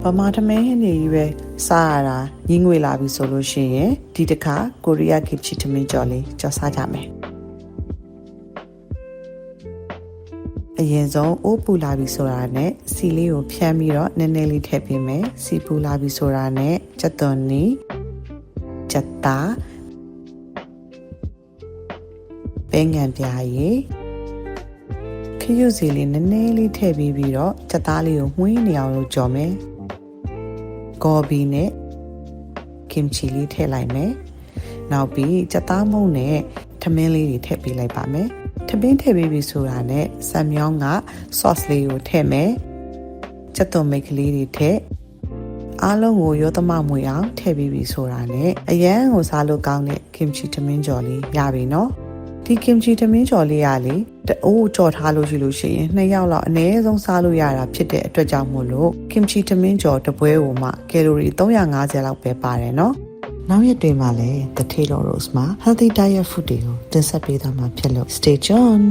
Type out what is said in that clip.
ဗမာထမင်းဟင်းတွေကြီးပဲစားရတာရင်းငွေလာပြီဆိုလို့ရှိရင်ဒီတစ်ခါကိုရီးယားကင်ချီထမင်းကြော်လေးကြော်စားကြမယ်အရင်ဆုံးအိုးပူလာပြီဆိုတာနဲ့စီလေးကိုဖြန်းပြီးတော့နည်းနည်းလေးထည့်ပေးမယ်စီပူလာပြီဆိုတာနဲ့ကြက်သွန်နီကြက်သားပဲငံပြားရည်ခရုစီလေးနည်းနည်းလေးထည့်ပြီးတော့ကြက်သားလေးကိုမှွေးနေအောင်လုပ်ကြော်မယ်ဂေါ်ဘီနဲ့ကင်ချီလေးထည့်လိုက်မယ်နောက်ပြီးကြက်သားမုန့်နဲ့ထမင်းလေးတွေထည့်ပေးလိုက်ပါမယ်ထမင်းထည့်ပေးပြီဆိုတာနဲ့ဆန်မြောင်းက sauce လေးကိုထည့်မယ်ကြက်သွန်မိတ်ကလေးတွေထည့်အားလုံးကိုရောသမမွေအောင်ထည့်ပေးပြီဆိုတာနဲ့အရန်ကိုစားလို့ကောင်းတဲ့ကင်ချီထမင်းကြော်လေးရပြီနော်ဒီကင်ချီထမင်းကြော်လေးရလေတအိုးကြော်ထားလို့ရှိရင်2ယောက်လောက်အနည်းဆုံးစားလို့ရတာဖြစ်တဲ့အတွက်ကြောင့်မို့လို့ကင်ချီထမင်းကြော်တစ်ပွဲကိုမှကယ်လိုရီ350လောက်ပဲပါတယ်နော်နောက်ရက်တွေမှာလည်း The Taylor Rose မှာ healthy diet food တွေကိုတင်ဆက်ပေးသွားမှာဖြစ်လို့ stay tuned